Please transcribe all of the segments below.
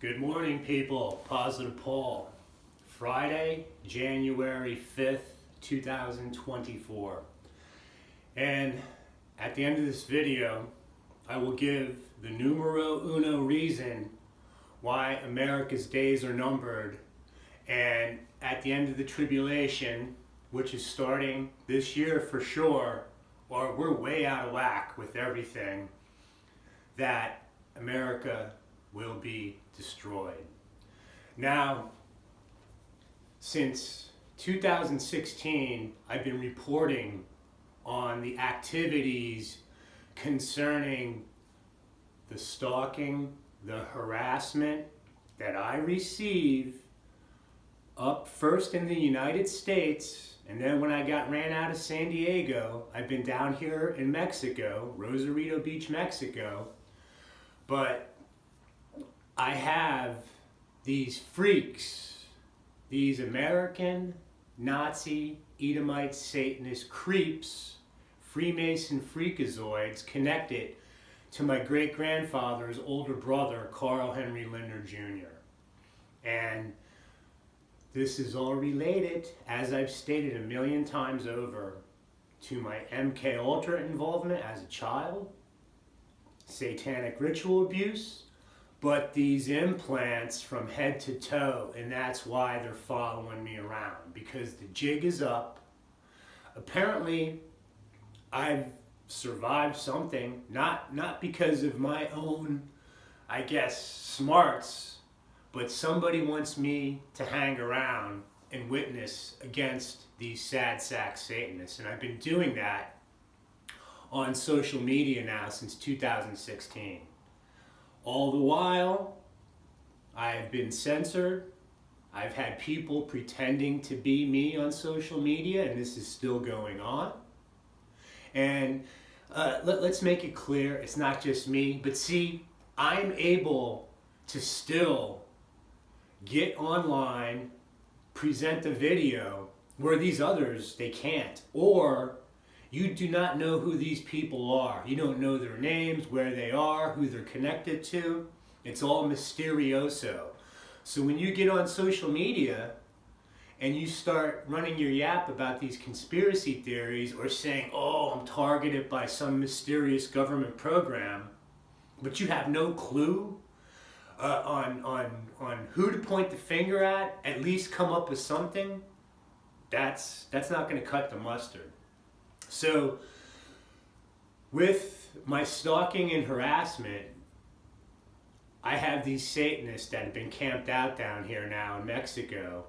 Good morning, people. Positive Paul. Friday, January 5th, 2024. And at the end of this video, I will give the numero uno reason why America's days are numbered. And at the end of the tribulation, which is starting this year for sure, or we're way out of whack with everything, that America will be destroyed. Now, since 2016, I've been reporting on the activities concerning the stalking, the harassment that I receive up first in the United States, and then when I got ran out of San Diego, I've been down here in Mexico, Rosarito Beach, Mexico, but I have these freaks, these American, Nazi, Edomite, Satanist creeps, Freemason freakazoids connected to my great-grandfather's older brother, Carl Henry Linder Jr. And this is all related, as I've stated a million times over, to my MK Ultra involvement as a child, satanic ritual abuse, but these implants from head to toe, and that's why they're following me around, because the jig is up. Apparently, I've survived something, not because of my own, I guess, smarts, but somebody wants me to hang around and witness against these sad sack Satanists, and I've been doing that on social media now since 2016. All the while, I've been censored. I've had people pretending to be me on social media, and this is still going on. And let's make it clear, it's not just me, but see, I'm able to still get online, present a video where these others, they can't. Or you do not know who these people are. You don't know their names, where they are, who they're connected to. It's all mysterioso. So when you get on social media and you start running your yap about these conspiracy theories or saying, oh, I'm targeted by some mysterious government program, but you have no clue on who to point the finger at least come up with something, that's not going to cut the mustard. So, with my stalking and harassment, I have these Satanists that have been camped out down here now in Mexico.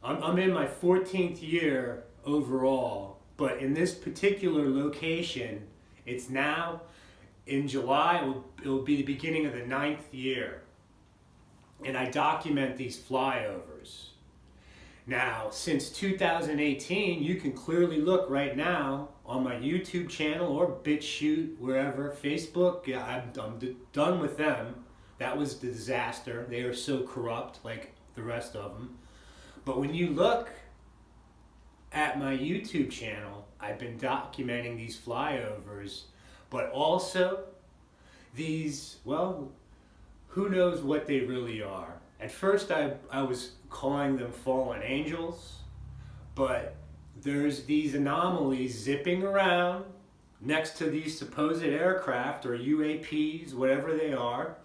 I'm in my 14th year overall, but in this particular location, it's now, in July, it'll be the beginning of the 9th year. And I document these flyovers. Now, since 2018, you can clearly look right now on my YouTube channel or BitChute, wherever, Facebook, I'm done with them. That was the disaster. They are so corrupt, like the rest of them. But when you look at my YouTube channel, I've been documenting these flyovers, but also these, well, who knows what they really are. At first, I was calling them fallen angels, but there's these anomalies zipping around next to these supposed aircraft or UAPs, whatever they are,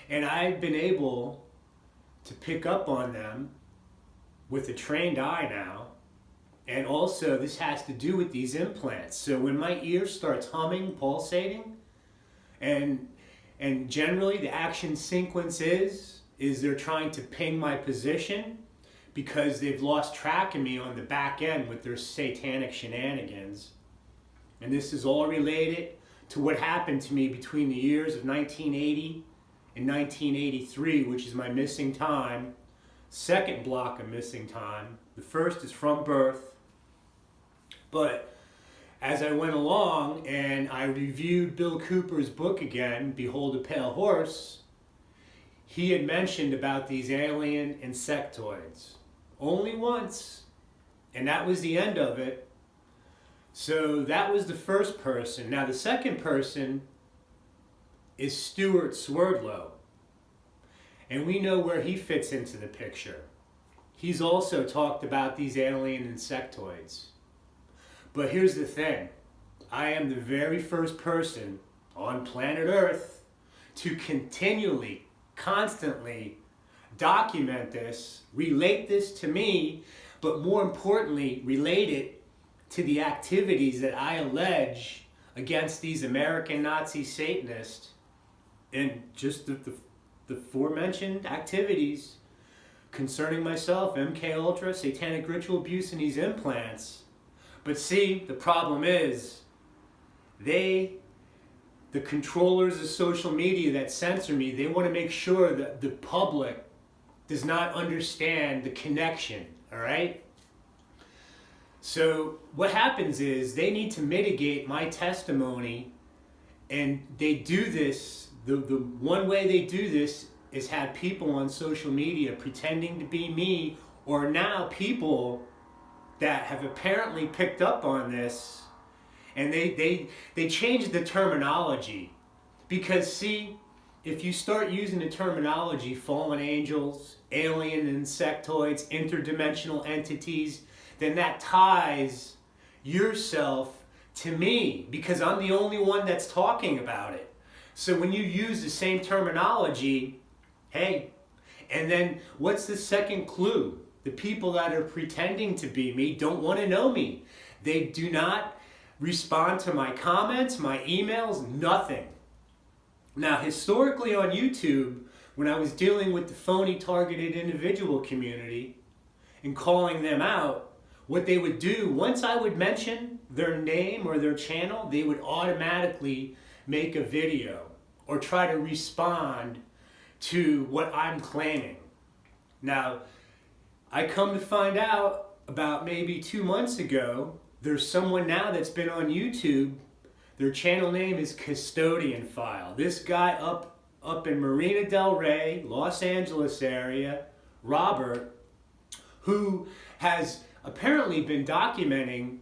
and I've been able to pick up on them with a trained eye now, and also this has to do with these implants. So when my ear starts humming, pulsating, and generally the action sequence is they're trying to ping my position because they've lost track of me on the back end with their satanic shenanigans. And this is all related to what happened to me between the years of 1980 and 1983, which is my missing time, second block of missing time. The first is from birth. But as I went along and I reviewed Bill Cooper's book again, Behold a Pale Horse, he had mentioned about these alien insectoids. Only once. And that was the end of it. So that was the first person. Now the second person is Stuart Swerdlow. And we know where he fits into the picture. He's also talked about these alien insectoids. But here's the thing. I am the very first person on planet Earth to continually, constantly document this, relate this to me, but more importantly, relate it to the activities that I allege against these American Nazi Satanists, and just the aforementioned activities concerning myself, MK Ultra, satanic ritual abuse, and these implants. But see, the problem is, the controllers of social media that censor me, they want to make sure that the public does not understand the connection, all right? So what happens is they need to mitigate my testimony, and they do this, the one way they do this is have people on social media pretending to be me, or now people that have apparently picked up on this, and they change the terminology. Because see, if you start using the terminology fallen angels, alien insectoids, interdimensional entities, then that ties yourself to me, because I'm the only one that's talking about it. So when you use the same terminology, hey, and then what's the second clue? The people that are pretending to be me don't want to know me. They do not respond to my comments, my emails, nothing. Now, historically on YouTube, when I was dealing with the phony targeted individual community and calling them out, what they would do, once I would mention their name or their channel, they would automatically make a video or try to respond to what I'm claiming. Now, I come to find out about maybe 2 months ago, there's someone now that's been on YouTube. Their channel name is Custodian File. This guy up in Marina Del Rey, Los Angeles area, Robert, who has apparently been documenting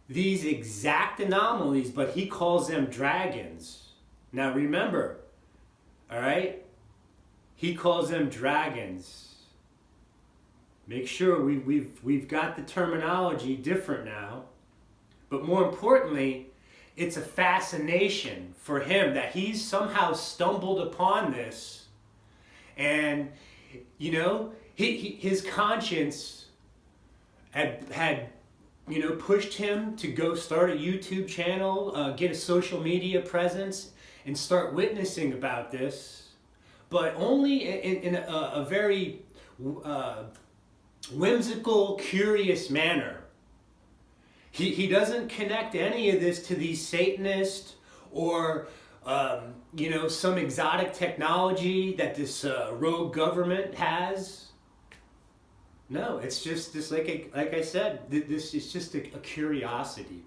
these exact anomalies, but he calls them dragons. Now remember, all right? He calls them dragons. Make sure we've got the terminology different now. But more importantly, it's a fascination for him that he's somehow stumbled upon this. And, you know, his conscience had pushed him to go start a YouTube channel, get a social media presence, and start witnessing about this. But only in a very whimsical, curious manner. He doesn't connect any of this to these Satanists or some exotic technology that this rogue government has. No, it's just this, like I said, this is just a curiosity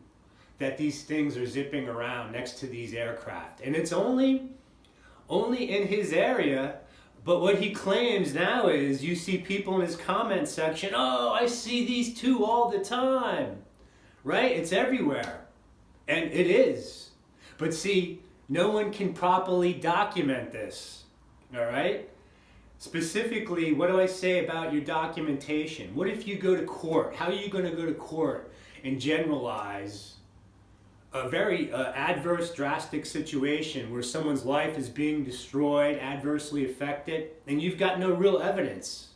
that these things are zipping around next to these aircraft, and it's only in his area. But what he claims now is, you see people in his comment section, oh, I see these two all the time, right? It's everywhere, and it is. But see, no one can properly document this, all right? Specifically, what do I say about your documentation? What if you go to court? How are you going to go to court and generalize a very adverse, drastic situation where someone's life is being destroyed, adversely affected, and you've got no real evidence?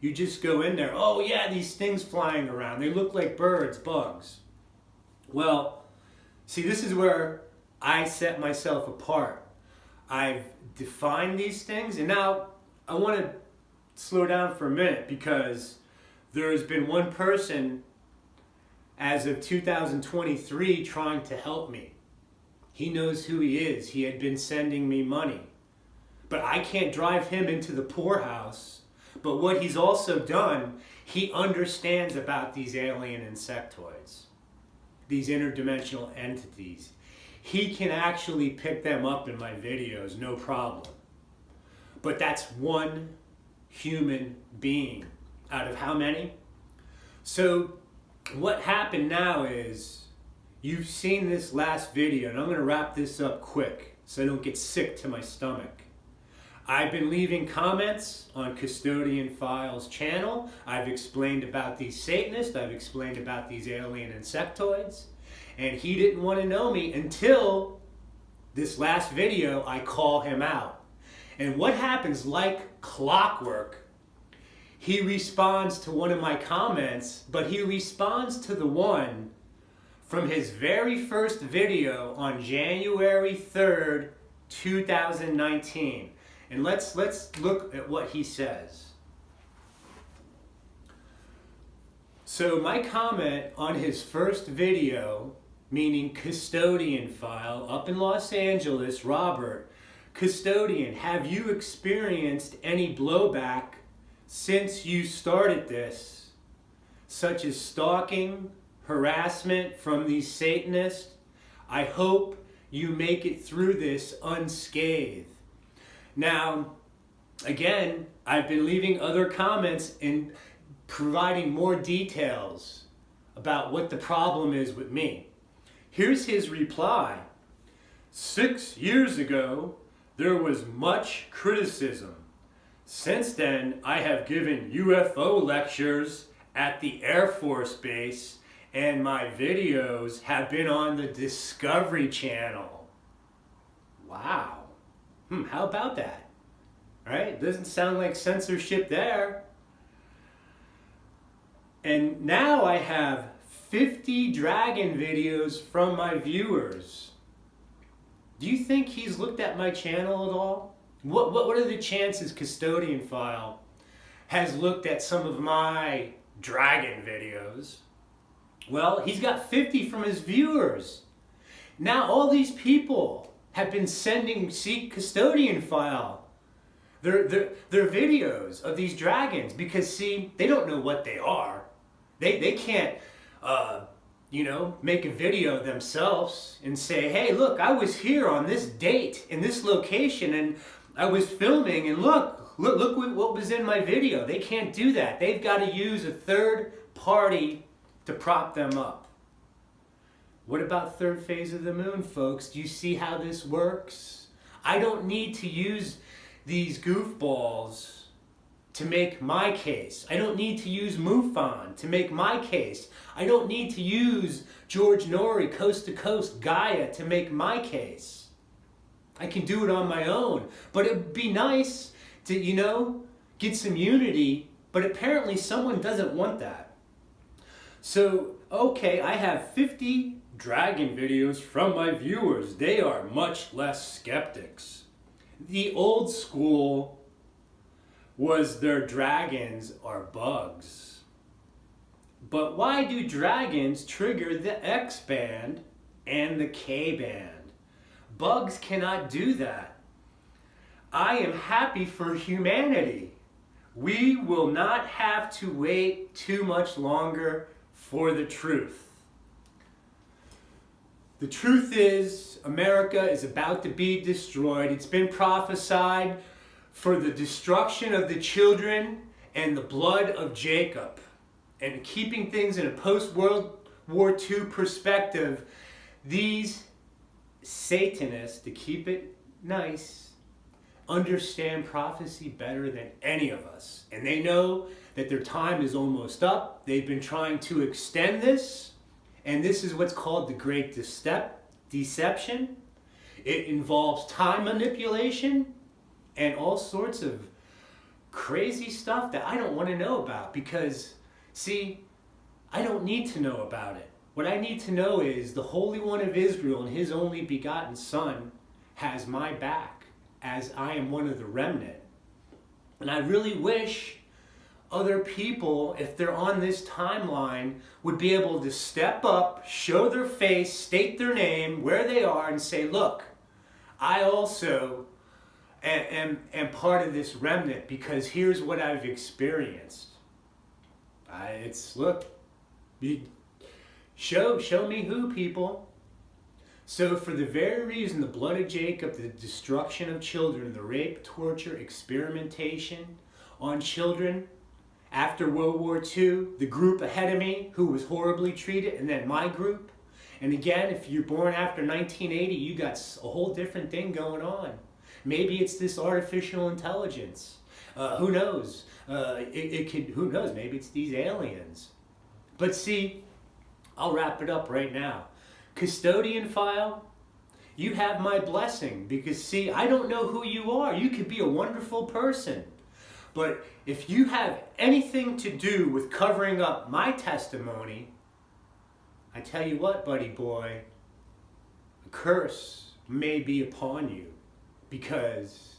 You just go in there, oh yeah, these things flying around, they look like birds, bugs. Well, see, this is where I set myself apart. I've defined these things, and now I want to slow down for a minute, because there has been one person as of 2023 trying to help me. He knows who he is. He had been sending me money. But I can't drive him into the poorhouse. But what he's also done, he understands about these alien insectoids, these interdimensional entities. He can actually pick them up in my videos, no problem. But that's one human being out of how many? So what happened now is, you've seen this last video, and I'm going to wrap this up quick so I don't get sick to my stomach. I've been leaving comments on Custodian File's channel. I've explained about these Satanists. I've explained about these alien insectoids. And he didn't want to know me until this last video. I call him out. And what happens, like clockwork, he responds to one of my comments, but he responds to the one from his very first video on January 3rd, 2019. And let's look at what he says. So my comment on his first video, meaning Custodian File, up in Los Angeles, Robert, Custodian, have you experienced any blowback since you started this, such as stalking, harassment from these Satanists? I hope you make it through this unscathed. Now, again, I've been leaving other comments and providing more details about what the problem is with me. Here's his reply. 6 years ago, there was much criticism. Since then, I have given UFO lectures at the Air Force Base, and my videos have been on the Discovery Channel. Wow. How about that? Right? Doesn't sound like censorship there. And now I have 50 dragon videos from my viewers. Do you think he's looked at my channel at all? What are the chances Custodian File has looked at some of my dragon videos? Well, he's got 50 from his viewers. Now all these people have been sending Custodian File their videos of these dragons because, see, they don't know what they are. They can't, make a video themselves and say, hey, look, I was here on this date in this location and I was filming and look what was in my video. They can't do that. They've got to use a third party to prop them up. What about third phase of the moon, folks? Do you see how this works? I don't need to use these goofballs to make my case. I don't need to use MUFON to make my case. I don't need to use George Norrie, Coast to Coast, Gaia to make my case. I can do it on my own. But it'd be nice to, get some unity, but apparently someone doesn't want that. So, okay, I have 50 dragon videos from my viewers. They are much less skeptics. The old school was their dragons are bugs. But why do dragons trigger the X band and the K band? Bugs cannot do that. I am happy for humanity. We will not have to wait too much longer for the truth. The truth is, America is about to be destroyed. It's been prophesied for the destruction of the children and the blood of Jacob. And keeping things in a post-World War II perspective, these Satanists, to keep it nice, understand prophecy better than any of us. And they know that their time is almost up. They've been trying to extend this. And this is what's called the Great Deception. It involves time manipulation and all sorts of crazy stuff that I don't want to know about because, see, I don't need to know about it. What I need to know is the Holy One of Israel and His only begotten Son has my back as I am one of the remnant. And I really wish other people, if they're on this timeline, would be able to step up, show their face, state their name, where they are, and say, look, I also am part of this remnant because here's what I've experienced. Show me who, people. So for the very reason, the blood of Jacob, the destruction of children, the rape, torture, experimentation on children, after World War II, the group ahead of me who was horribly treated, and then my group. And again, if you're born after 1980, you got a whole different thing going on. Maybe it's this artificial intelligence. Who knows? It could. Who knows? Maybe it's these aliens. But see, I'll wrap it up right now. Custodian File, you have my blessing because see, I don't know who you are. You could be a wonderful person. But if you have anything to do with covering up my testimony, I tell you what, buddy boy, a curse may be upon you because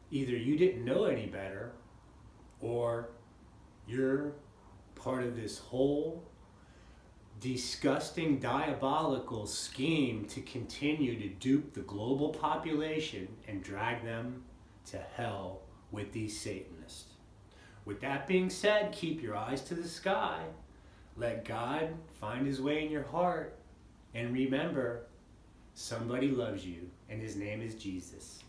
either you didn't know any better or you're part of this whole disgusting, diabolical scheme to continue to dupe the global population and drag them to hell with these Satanists. With that being said, keep your eyes to the sky. Let God find his way in your heart. And remember, somebody loves you, and his name is Jesus.